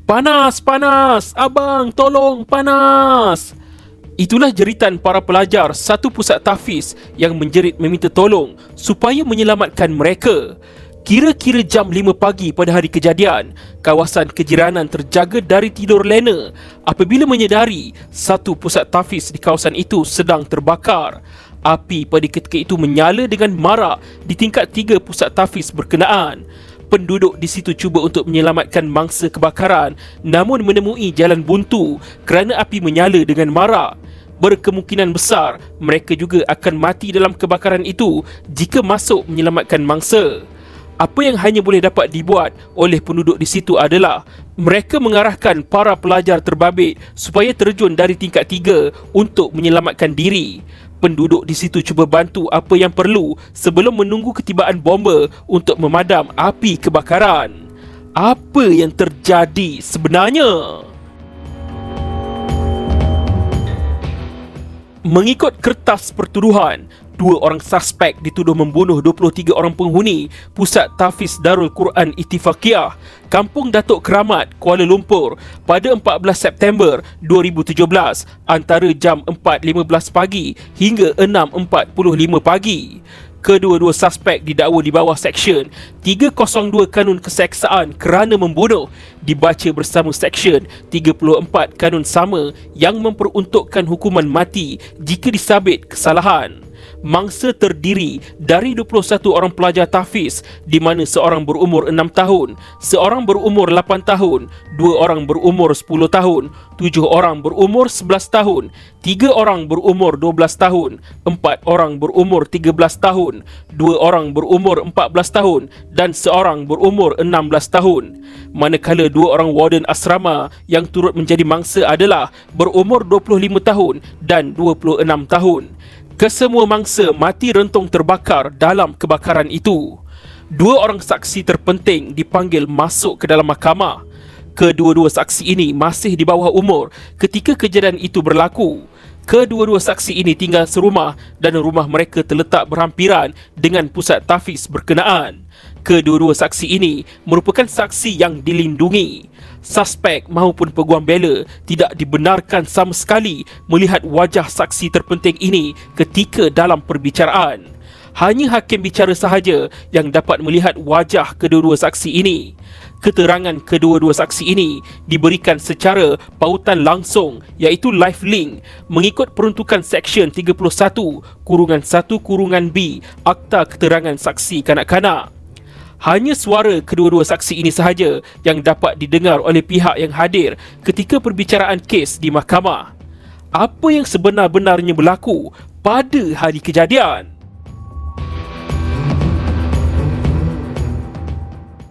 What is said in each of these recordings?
"Panas, panas! Abang, tolong, panas!" Itulah jeritan para pelajar satu pusat tahfiz yang menjerit meminta tolong supaya menyelamatkan mereka. Kira-kira jam 5 pagi pada hari kejadian, kawasan kejiranan terjaga dari tidur lena apabila menyedari satu pusat tahfiz di kawasan itu sedang terbakar. Api pada ketika itu menyala dengan marak di tingkat 3 pusat tahfiz berkenaan. Penduduk di situ cuba untuk menyelamatkan mangsa kebakaran, namun menemui jalan buntu kerana api menyala dengan marak. Berkemungkinan besar mereka juga akan mati dalam kebakaran itu jika masuk menyelamatkan mangsa. Apa yang hanya boleh dapat dibuat oleh penduduk di situ adalah mereka mengarahkan para pelajar terbabit supaya terjun dari tingkat 3 untuk menyelamatkan diri. Penduduk di situ cuba bantu apa yang perlu sebelum menunggu ketibaan bomba untuk memadam api kebakaran. Apa yang terjadi sebenarnya? Mengikut kertas pertuduhan, 2 orang suspek dituduh membunuh 23 orang penghuni Pusat Tahfiz Darul Quran Ittifaqiyah, Kampung Datuk Keramat, Kuala Lumpur pada 14 September 2017 antara jam 4.15 pagi hingga 6.45 pagi. Kedua-dua suspek didakwa di bawah Seksyen 302 Kanun Keseksaan kerana membunuh, dibaca bersama Seksyen 34 Kanun sama yang memperuntukkan hukuman mati jika disabit kesalahan. Mangsa terdiri dari 21 orang pelajar tahfiz di mana seorang berumur 6 tahun, seorang berumur 8 tahun, 2 orang berumur 10 tahun, 7 orang berumur 11 tahun, 3 orang berumur 12 tahun, 4 orang berumur 13 tahun, 2 orang berumur 14 tahun dan seorang berumur 16 tahun. Manakala 2 orang warden asrama yang turut menjadi mangsa adalah berumur 25 tahun dan 26 tahun. Kesemua mangsa mati rentung terbakar dalam kebakaran itu. 2 orang saksi terpenting dipanggil masuk ke dalam mahkamah. Kedua-dua saksi ini masih di bawah umur ketika kejadian itu berlaku. Kedua-dua saksi ini tinggal serumah dan rumah mereka terletak berhampiran dengan pusat tahfiz berkenaan. Kedua-dua saksi ini merupakan saksi yang dilindungi. Suspek maupun peguam bela tidak dibenarkan sama sekali melihat wajah saksi terpenting ini ketika dalam perbicaraan. Hanya hakim bicara sahaja yang dapat melihat wajah kedua-dua saksi ini. Keterangan kedua-dua saksi ini diberikan secara pautan langsung iaitu live link mengikut peruntukan Seksyen 31(1)(b) Akta Keterangan Saksi Kanak-kanak. Hanya suara kedua-dua saksi ini sahaja yang dapat didengar oleh pihak yang hadir ketika perbicaraan kes di mahkamah. Apa yang sebenar-benarnya berlaku pada hari kejadian?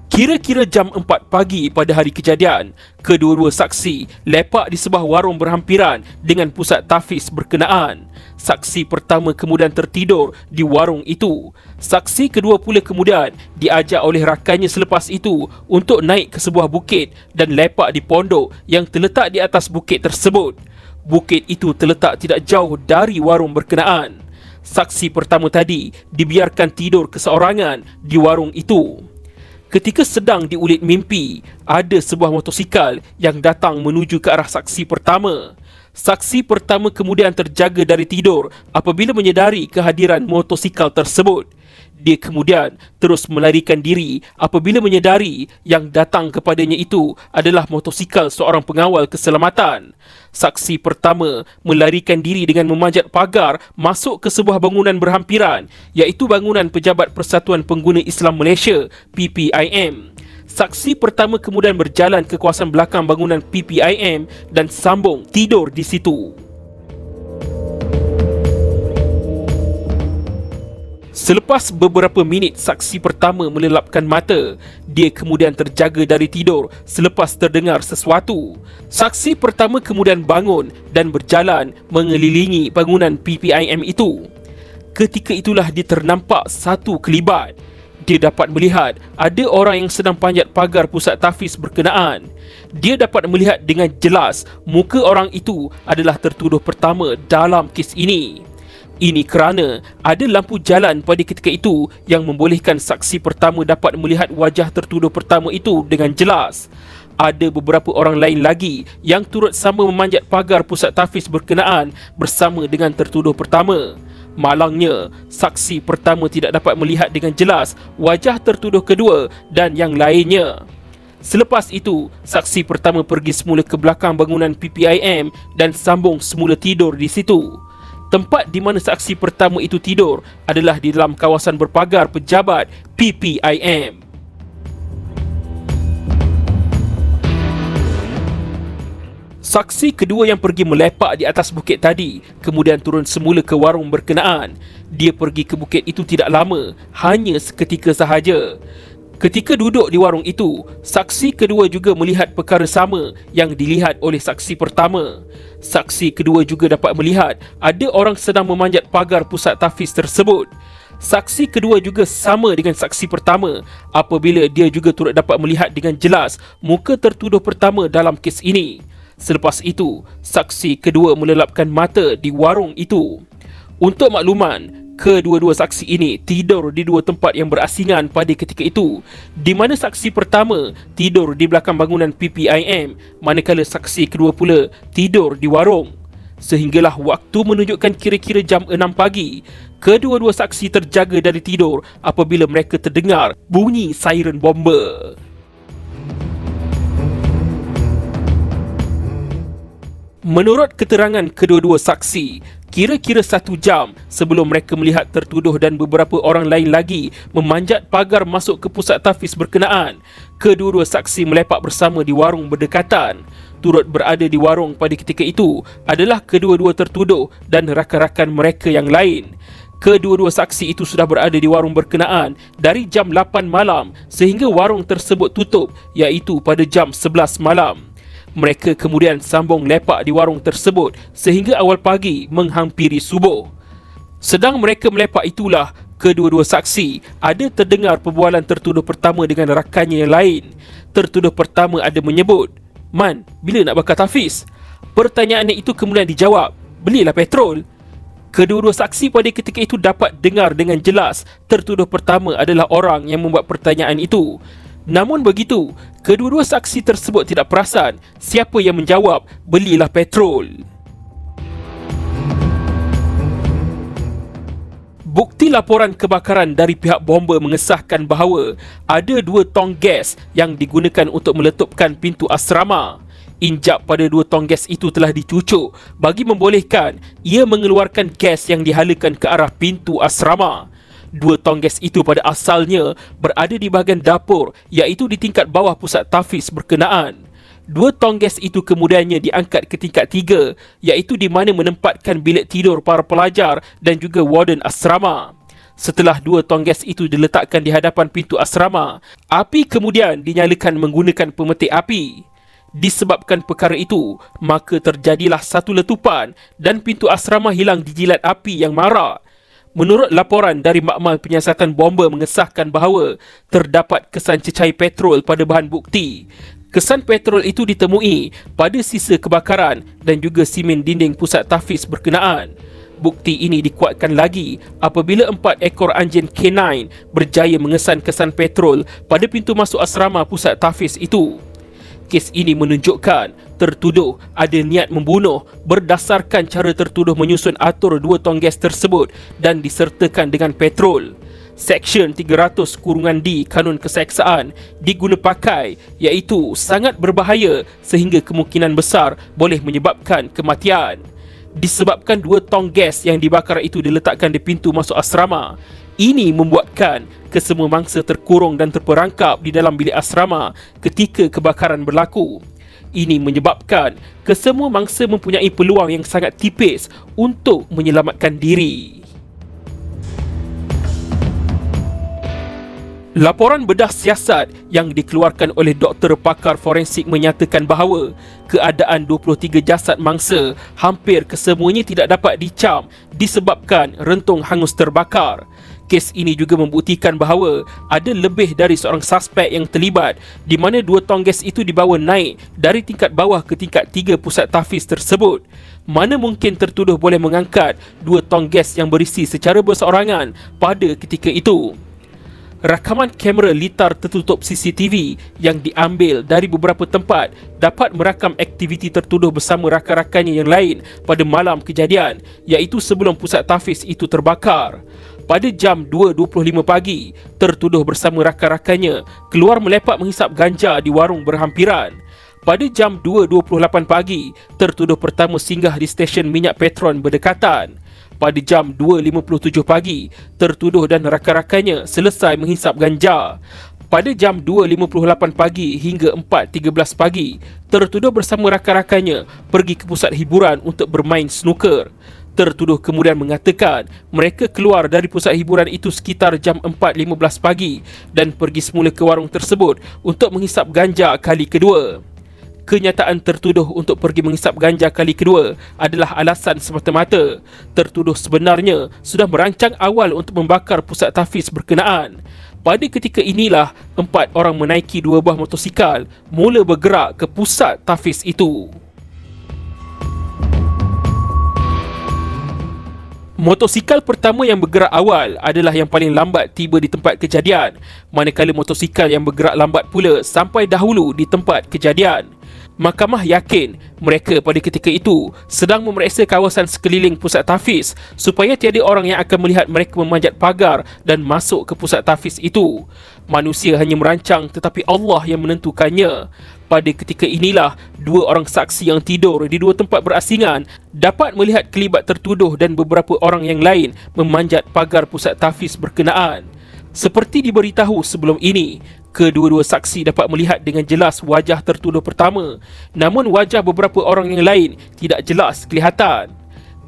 Kira-kira jam 4 pagi pada hari kejadian, kedua-dua saksi lepak di sebuah warung berhampiran dengan pusat tahfiz berkenaan. Saksi pertama kemudian tertidur di warung itu. Saksi kedua pula kemudian diajak oleh rakannya selepas itu untuk naik ke sebuah bukit dan lepak di pondok yang terletak di atas bukit tersebut. Bukit itu terletak tidak jauh dari warung berkenaan. Saksi pertama tadi dibiarkan tidur keseorangan di warung itu. Ketika sedang diulit mimpi, ada sebuah motosikal yang datang menuju ke arah saksi pertama. Saksi pertama kemudian terjaga dari tidur apabila menyedari kehadiran motosikal tersebut. Dia kemudian terus melarikan diri apabila menyedari yang datang kepadanya itu adalah motosikal seorang pengawal keselamatan. Saksi pertama melarikan diri dengan memanjat pagar masuk ke sebuah bangunan berhampiran iaitu bangunan Pejabat Persatuan Pengguna Islam Malaysia PPIM. Saksi pertama kemudian berjalan ke kawasan belakang bangunan PPIM dan sambung tidur di situ. Selepas beberapa minit saksi pertama melelapkan mata, dia kemudian terjaga dari tidur selepas terdengar sesuatu. Saksi pertama kemudian bangun dan berjalan mengelilingi bangunan PPIM itu. Ketika itulah dia ternampak satu kelibat. Dia dapat melihat ada orang yang sedang panjat pagar pusat tahfiz berkenaan. Dia dapat melihat dengan jelas muka orang itu adalah tertuduh pertama dalam kes ini. Ini kerana ada lampu jalan pada ketika itu yang membolehkan saksi pertama dapat melihat wajah tertuduh pertama itu dengan jelas. ada beberapa orang lain lagi yang turut sama memanjat pagar pusat tahfiz berkenaan bersama dengan tertuduh pertama. Malangnya, saksi pertama tidak dapat melihat dengan jelas wajah tertuduh kedua dan yang lainnya. Selepas itu, saksi pertama pergi semula ke belakang bangunan PPIM dan sambung semula tidur di situ. Tempat di mana saksi pertama itu tidur adalah di dalam kawasan berpagar pejabat PPIM. Saksi kedua yang pergi melepak di atas bukit tadi kemudian turun semula ke warung berkenaan. Dia pergi ke bukit itu tidak lama, hanya seketika sahaja. Ketika duduk di warung itu, saksi kedua juga melihat perkara sama yang dilihat oleh saksi pertama. Saksi kedua juga dapat melihat ada orang sedang memanjat pagar pusat tahfiz tersebut. Saksi kedua juga sama dengan saksi pertama apabila dia juga turut dapat melihat dengan jelas muka tertuduh pertama dalam kes ini. Selepas itu, saksi kedua melelapkan mata di warung itu. Untuk makluman, kedua-dua saksi ini tidur di dua tempat yang berasingan pada ketika itu, di mana saksi pertama tidur di belakang bangunan PPIM, manakala saksi kedua pula tidur di warung. Sehinggalah waktu menunjukkan kira-kira jam 6 pagi, kedua-dua saksi terjaga dari tidur apabila mereka terdengar bunyi siren bomba. Menurut keterangan kedua-dua saksi, kira-kira 1 jam sebelum mereka melihat tertuduh dan beberapa orang lain lagi memanjat pagar masuk ke pusat tahfiz berkenaan, kedua-dua saksi melepak bersama di warung berdekatan. Turut berada di warung pada ketika itu adalah kedua-dua tertuduh dan rakan-rakan mereka yang lain. Kedua-dua saksi itu sudah berada di warung berkenaan dari jam 8 malam sehingga warung tersebut tutup, iaitu pada jam 11 malam. Mereka kemudian sambung lepak di warung tersebut sehingga awal pagi menghampiri subuh. Sedang mereka melepak itulah, kedua-dua saksi ada terdengar perbualan tertuduh pertama dengan rakannya yang lain. Tertuduh pertama ada menyebut, "Man, bila nak bakar tahfiz?" Pertanyaannya itu kemudian dijawab, "Belilah petrol." Kedua-dua saksi pada ketika itu dapat dengar dengan jelas tertuduh pertama adalah orang yang membuat pertanyaan itu. Namun begitu, kedua-dua saksi tersebut tidak perasan siapa yang menjawab, "Belilah petrol." Bukti laporan kebakaran dari pihak bomba mengesahkan bahawa ada 2 tong gas yang digunakan untuk meletupkan pintu asrama. Injap pada 2 tong gas itu telah dicucuk bagi membolehkan ia mengeluarkan gas yang dihalakan ke arah pintu asrama. 2 tong gas itu pada asalnya berada di bahagian dapur, iaitu di tingkat bawah pusat tahfiz berkenaan. 2 tong gas itu kemudiannya diangkat ke tingkat 3, iaitu di mana menempatkan bilik tidur para pelajar dan juga warden asrama. Setelah 2 tong gas itu diletakkan di hadapan pintu asrama, api kemudian dinyalakan menggunakan pemetik api. Disebabkan perkara itu, maka terjadilah satu letupan dan pintu asrama hilang dijilat api yang marak. Menurut laporan dari Makmal Penyiasatan Bomba mengesahkan bahawa terdapat kesan cecair petrol pada bahan bukti. Kesan petrol itu ditemui pada sisa kebakaran dan juga simen dinding pusat tahfiz berkenaan. Bukti ini dikuatkan lagi apabila 4 ekor anjing K9 berjaya mengesan kesan petrol pada pintu masuk asrama pusat tahfiz itu. Kes ini menunjukkan tertuduh ada niat membunuh berdasarkan cara tertuduh menyusun atur 2 tong gas tersebut dan disertakan dengan petrol. Seksyen 300-D Kanun Keseksaan diguna pakai, iaitu sangat berbahaya sehingga kemungkinan besar boleh menyebabkan kematian. Disebabkan 2 tong gas yang dibakar itu diletakkan di pintu masuk asrama, ini membuatkan kesemua mangsa terkurung dan terperangkap di dalam bilik asrama ketika kebakaran berlaku. Ini menyebabkan kesemua mangsa mempunyai peluang yang sangat tipis untuk menyelamatkan diri. Laporan bedah siasat yang dikeluarkan oleh doktor pakar forensik menyatakan bahawa keadaan 23 jasad mangsa hampir kesemuanya tidak dapat dicam disebabkan rentung hangus terbakar. Kes ini juga membuktikan bahawa ada lebih dari seorang suspek yang terlibat, di mana 2 tong gas itu dibawa naik dari tingkat bawah ke tingkat 3 pusat tahfiz tersebut. Mana mungkin tertuduh boleh mengangkat 2 tong gas yang berisi secara berseorangan pada ketika itu? Rakaman kamera litar tertutup CCTV yang diambil dari beberapa tempat dapat merakam aktiviti tertuduh bersama rakan-rakannya yang lain pada malam kejadian, iaitu sebelum pusat tahfiz itu terbakar. Pada jam 2.25 pagi, tertuduh bersama rakan-rakannya keluar melepak menghisap ganja di warung berhampiran. Pada jam 2.28 pagi, tertuduh pertama singgah di stesen minyak Petron berdekatan. Pada jam 2.57 pagi, tertuduh dan rakan-rakannya selesai menghisap ganja. Pada jam 2.58 pagi hingga 4.13 pagi, tertuduh bersama rakan-rakannya pergi ke pusat hiburan untuk bermain snooker. Tertuduh kemudian mengatakan mereka keluar dari pusat hiburan itu sekitar jam 4.15 pagi dan pergi semula ke warung tersebut untuk menghisap ganja kali kedua. Kenyataan tertuduh untuk pergi menghisap ganja kali kedua adalah alasan semata-mata. Tertuduh sebenarnya sudah merancang awal untuk membakar pusat tahfiz berkenaan. Pada ketika inilah, 4 orang menaiki 2 buah motosikal mula bergerak ke pusat tahfiz itu. Motosikal pertama yang bergerak awal adalah yang paling lambat tiba di tempat kejadian, manakala motosikal yang bergerak lambat pula sampai dahulu di tempat kejadian. Mahkamah yakin mereka pada ketika itu sedang memeriksa kawasan sekeliling pusat tahfiz supaya tiada orang yang akan melihat mereka memanjat pagar dan masuk ke pusat tahfiz itu. Manusia hanya merancang tetapi Allah yang menentukannya. Pada ketika inilah, 2 orang saksi yang tidur di 2 tempat berasingan dapat melihat kelibat tertuduh dan beberapa orang yang lain memanjat pagar pusat tahfiz berkenaan. Seperti diberitahu sebelum ini, kedua-dua saksi dapat melihat dengan jelas wajah tertuduh pertama, namun wajah beberapa orang yang lain tidak jelas kelihatan.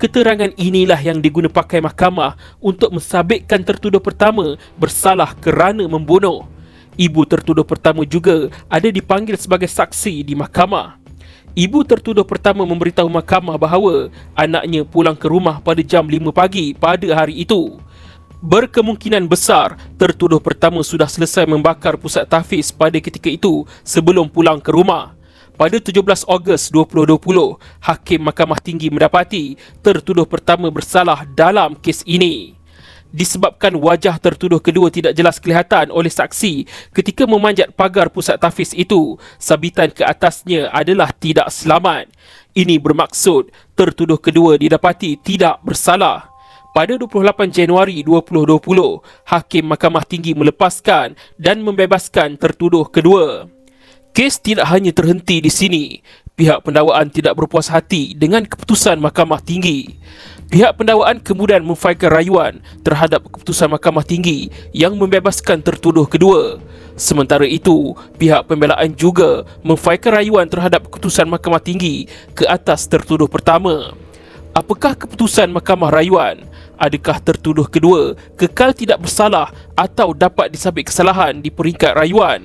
Keterangan inilah yang diguna pakai mahkamah untuk mensabitkan tertuduh pertama bersalah kerana membunuh. Ibu tertuduh pertama juga ada dipanggil sebagai saksi di mahkamah. Ibu tertuduh pertama memberitahu mahkamah bahawa anaknya pulang ke rumah pada jam 5 pagi pada hari itu. Berkemungkinan besar tertuduh pertama sudah selesai membakar pusat tahfiz pada ketika itu sebelum pulang ke rumah. Pada 17 Ogos 2020, Hakim Mahkamah Tinggi mendapati tertuduh pertama bersalah dalam kes ini. Disebabkan wajah tertuduh kedua tidak jelas kelihatan oleh saksi ketika memanjat pagar pusat tahfiz itu, sabitan ke atasnya adalah tidak selamat. Ini bermaksud tertuduh kedua didapati tidak bersalah. Pada 28 Januari 2020, Hakim Mahkamah Tinggi melepaskan dan membebaskan tertuduh kedua. Kes tidak hanya terhenti di sini. Pihak pendakwaan tidak berpuas hati dengan keputusan Mahkamah Tinggi. Pihak pendakwaan kemudian memfailkan rayuan terhadap keputusan Mahkamah Tinggi yang membebaskan tertuduh kedua. Sementara itu, pihak pembelaan juga memfailkan rayuan terhadap keputusan Mahkamah Tinggi ke atas tertuduh pertama. Apakah keputusan mahkamah rayuan? Adakah tertuduh kedua kekal tidak bersalah atau dapat disabit kesalahan di peringkat rayuan?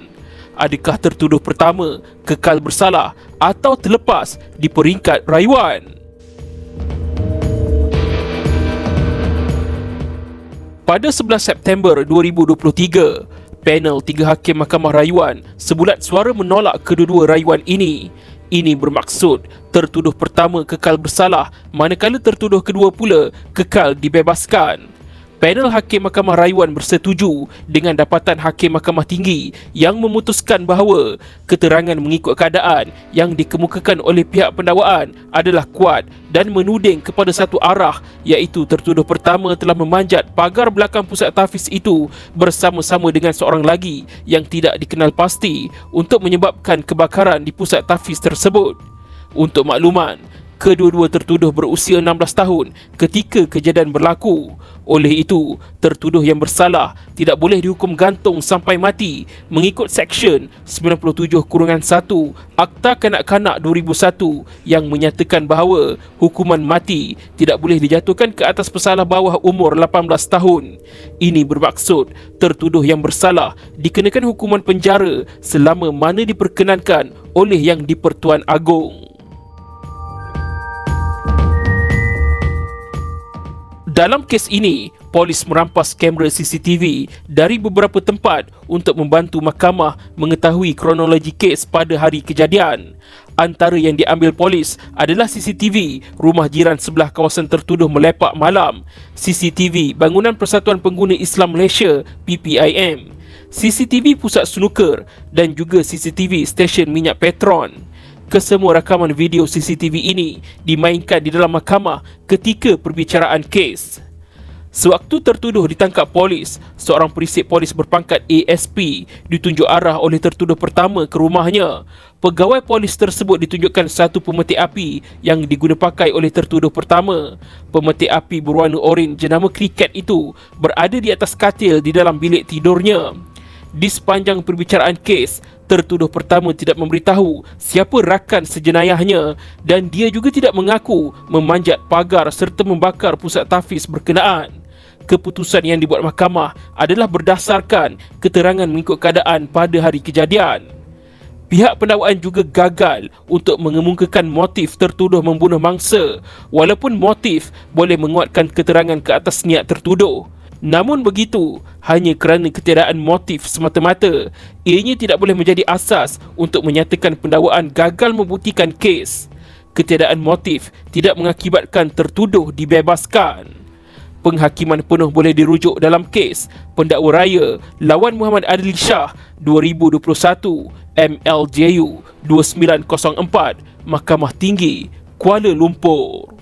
Adakah tertuduh pertama kekal bersalah atau terlepas di peringkat rayuan? Pada 11 September 2023, panel 3 hakim mahkamah rayuan sebulat suara menolak kedua-dua rayuan ini. Ini bermaksud tertuduh pertama kekal bersalah, manakala tertuduh kedua pula kekal dibebaskan. Panel Hakim Mahkamah Rayuan bersetuju dengan dapatan Hakim Mahkamah Tinggi yang memutuskan bahawa keterangan mengikut keadaan yang dikemukakan oleh pihak pendakwaan adalah kuat dan menuding kepada satu arah, iaitu tertuduh pertama telah memanjat pagar belakang pusat tahfiz itu bersama-sama dengan seorang lagi yang tidak dikenal pasti untuk menyebabkan kebakaran di pusat tahfiz tersebut. Untuk makluman, kedua-dua tertuduh berusia 16 tahun ketika kejadian berlaku. Oleh itu, tertuduh yang bersalah tidak boleh dihukum gantung sampai mati mengikut Seksyen 97-1 Akta Kanak-Kanak 2001 yang menyatakan bahawa hukuman mati tidak boleh dijatuhkan ke atas pesalah bawah umur 18 tahun. Ini bermaksud tertuduh yang bersalah dikenakan hukuman penjara selama mana diperkenankan oleh Yang di-Pertuan Agong. Dalam kes ini, polis merampas kamera CCTV dari beberapa tempat untuk membantu mahkamah mengetahui kronologi kes pada hari kejadian. Antara yang diambil polis adalah CCTV rumah jiran sebelah kawasan tertuduh melepak malam, CCTV Bangunan Persatuan Pengguna Islam Malaysia (PPIM), CCTV pusat snooker dan juga CCTV stesen minyak Petron. Kesemua rakaman video CCTV ini dimainkan di dalam mahkamah ketika perbicaraan kes. Sewaktu tertuduh ditangkap polis, seorang perisik polis berpangkat ASP ditunjuk arah oleh tertuduh pertama ke rumahnya. Pegawai polis tersebut ditunjukkan satu pemetik api yang diguna pakai oleh tertuduh pertama. Pemetik api berwarna oranye jenama kriket itu berada di atas katil di dalam bilik tidurnya. Di sepanjang perbicaraan kes, tertuduh pertama tidak memberitahu siapa rakan sejenayahnya dan dia juga tidak mengaku memanjat pagar serta membakar pusat tahfiz berkenaan. Keputusan yang dibuat mahkamah adalah berdasarkan keterangan mengikut keadaan pada hari kejadian. Pihak pendakwaan juga gagal untuk mengemukakan motif tertuduh membunuh mangsa, walaupun motif boleh menguatkan keterangan ke atas niat tertuduh. Namun begitu, hanya kerana ketiadaan motif semata-mata, ianya tidak boleh menjadi asas untuk menyatakan pendakwaan gagal membuktikan kes. Ketiadaan motif tidak mengakibatkan tertuduh dibebaskan. Penghakiman penuh boleh dirujuk dalam kes pendakwa raya lawan Muhammad Adil Shah 2021 MLJU 2904 Mahkamah Tinggi Kuala Lumpur.